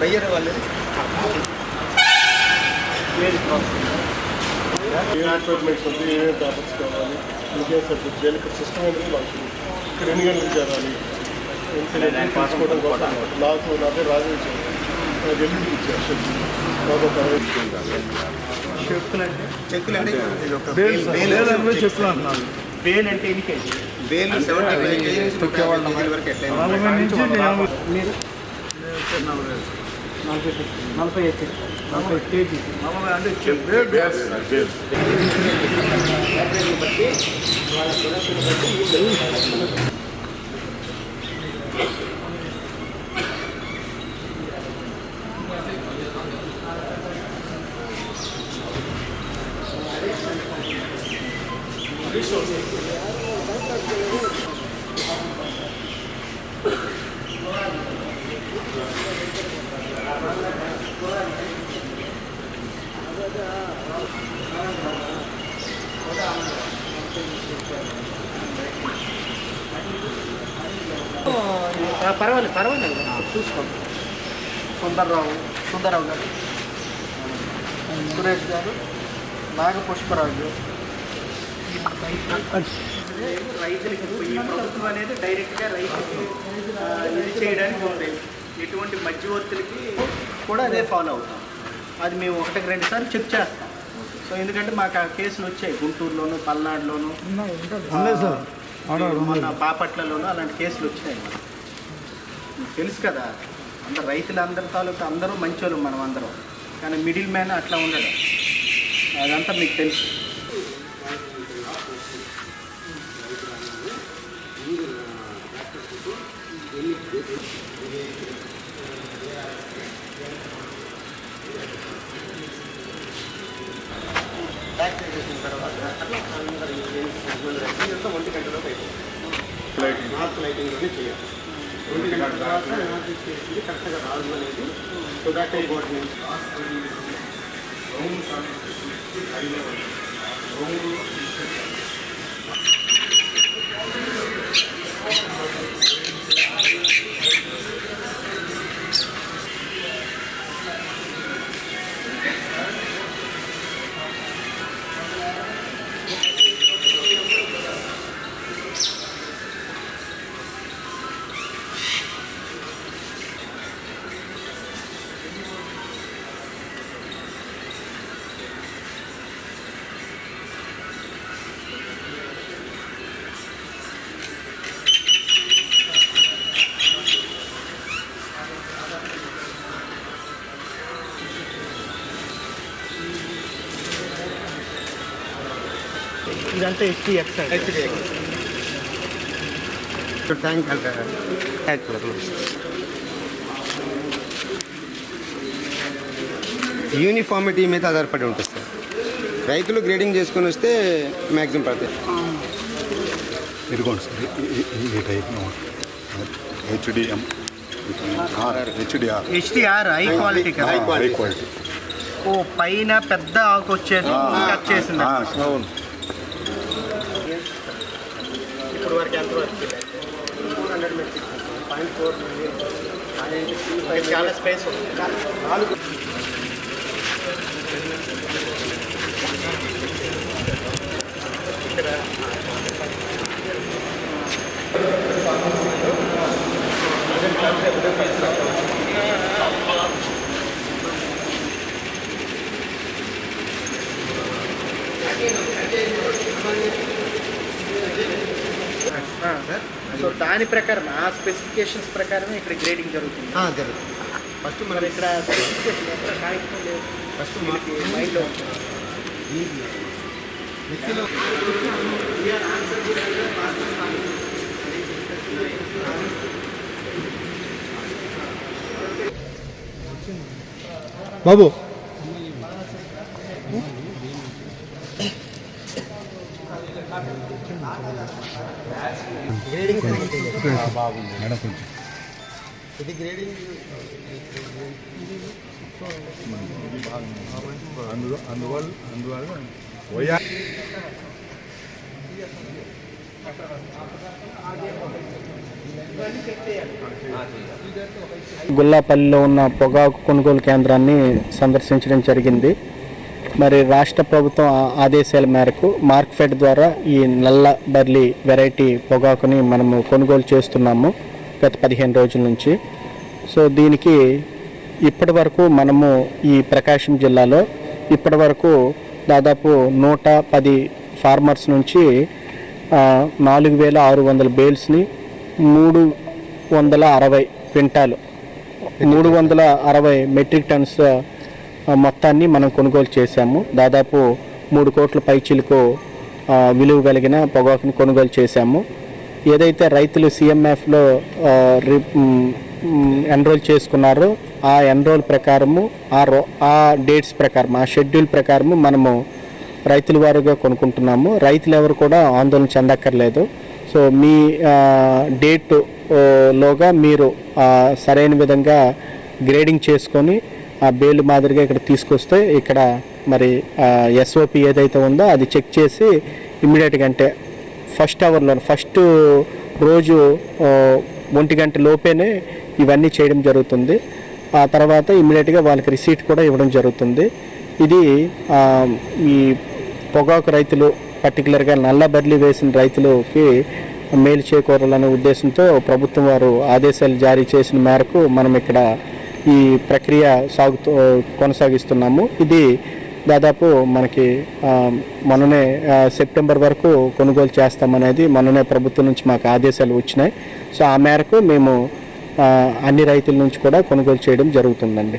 Buyer వాళ్ళది appointments ఉంది, ఏమేమి పేపర్స్ కావాలి, ఇంకేం సబ్జెక్ట్ చేయాలి, ఇక్కడ సిస్టమ్ అనేది మాకు ఇక్కడ ఎన్ని గంటలకు చేరాలి తీసుకోవడం కోసం నా పేరు రాజు ఇచ్చాను. నాకు ఎల్లుండి ఇచ్చారు చెక్కులు అంటే చెక్కులు అంటున్నారు. బేల్ అంటే ఎన్ని కేజీ? బేలు 75 కేజీ వరకు ఎట్లా 40 కేజీ అంటే పర్వాలేదు చూసుకోండి. సుందరరావు గారు, సురేష్ గారు, నాగపుష్పరాజు. రైతులకి ఈ ప్రభుత్వం అనేది డైరెక్ట్గా రైతుకి ఇది చేయడానికి ఉంది. ఎటువంటి మధ్యవర్తులకి కూడా అదే ఫాలో అవుతాం. అది మేము 1-2 సార్లు చెక్ చేస్తాం. సో ఎందుకంటే మాకు ఆ కేసులు వచ్చాయి గుంటూరులోను, పల్నాడులోను, మన బాపట్లలోనూ అలాంటి కేసులు వచ్చాయి. మీకు తెలుసు కదా, అందరు రైతులందరి తాలూకా అందరూ మంచోళ్ళు మనం అందరం, కానీ మిడిల్ మ్యాన్ అట్లా ఉండడం అదంతా మీకు తెలుసు. ఒంటి గంటలో నార్త్ లైటింగ్లోనే చేయాలి. 1 గంటల తర్వాత నార్త్ చేసి కరెక్ట్గా రాజు అనేది టొబాకో బోర్డు నుంచి ఇదంతా HDX యూనిఫార్మిటీ మీద ఆధారపడి ఉంటుంది సార్. రైతులు గ్రేడింగ్ చేసుకొని వస్తే మ్యాక్సిమం పడతాయి. ఇదిగోండి సార్, ఈ టైప్ HDR హై క్వాలిటీ కదా. High quality. ఓ పైన పెద్ద ఆకు వచ్చేసి కట్ చేసింది. ఇప్పుడు వరకు ఎంత వరకు 400 మెట్రిక్ 0.4 మిలియన్ చాలా స్పేస్ ఉంది. 4 ఇక్కడ సో దాని ప్రకారం ఆ స్పెసిఫికేషన్స్ ప్రకారం ఇక్కడ గ్రేడింగ్ జరుగుతుంది. ఫస్ట్ మరి ఇక్కడ స్పెసిఫికేషన్ ఎక్కడ కాగితం లేదు. ఫస్ట్ మైండ్లో బాబు గ్రేడింగ్ మేడం కొంచెం ఇది గ్రేడింగ్ అందువల్ల ఆగే గుల్లాపల్లిలో ఉన్న పొగాకు కొనుగోలు కేంద్రాన్ని సందర్శించడం జరిగింది. మరి రాష్ట్ర ప్రభుత్వం ఆదేశాల మేరకు మార్క్ఫెడ్ ద్వారా ఈ నల్ల బర్లీ వెరైటీ పొగాకుని మనము కొనుగోలు చేస్తున్నాము గత 15 రోజుల నుంచి. సో దీనికి ఇప్పటి వరకు మనము ఈ ప్రకాశం జిల్లాలో ఇప్పటి వరకు దాదాపు 110 ఫార్మర్స్ నుంచి 4,600 బేల్స్ని 360 క్వింటాలు 360 మెట్రిక్ టన్స్ మొత్తాన్ని మనం కొనుగోలు చేశాము. దాదాపు 3 కోట్ల పైచీలకు విలువ కలిగిన పొగాకుని కొనుగోలు చేశాము. ఏదైతే రైతులు CMFలో ఎన్రోల్ చేసుకున్నారో ఆ ఎన్రోల్ ప్రకారము ఆ డేట్స్ ప్రకారం ఆ షెడ్యూల్ ప్రకారము మనము రైతుల వారుగా కొనుక్కుంటున్నాము. రైతులు ఎవరు కూడా ఆందోళన చెందక్కర్లేదు. సో మీ లోగా మీరు సరైన విధంగా గ్రేడింగ్ చేసుకొని ఆ బేలు మాదిరిగా ఇక్కడ తీసుకొస్తే ఇక్కడ మరి SOP ఏదైతే ఉందో అది చెక్ చేసి ఇమ్మీడియట్గా అంటే ఫస్ట్ రోజు 1 గంట లోపేనే ఇవన్నీ చేయడం జరుగుతుంది. ఆ తర్వాత ఇమ్మీడియట్గా వాళ్ళకి రిసీట్ కూడా ఇవ్వడం జరుగుతుంది. ఇది ఈ పొగాకు రైతులు పర్టికులర్గా నల్ల బర్లీ వేసిన రైతులకి మేలు చేకూరాలనే ఉద్దేశంతో ప్రభుత్వం వారు ఆదేశాలు జారీ చేసిన మేరకు మనం ఇక్కడ ఈ ప్రక్రియ కొనసాగిస్తున్నాము. ఇది దాదాపు మనకి మొన్ననే సెప్టెంబర్ వరకు కొనుగోలు చేస్తామనేది మొన్ననే ప్రభుత్వం నుంచి మాకు ఆదేశాలు వచ్చినాయి. సో ఆ మేరకు మేము అన్ని రైతుల నుంచి కూడా కొనుగోలు చేయడం జరుగుతుందండి.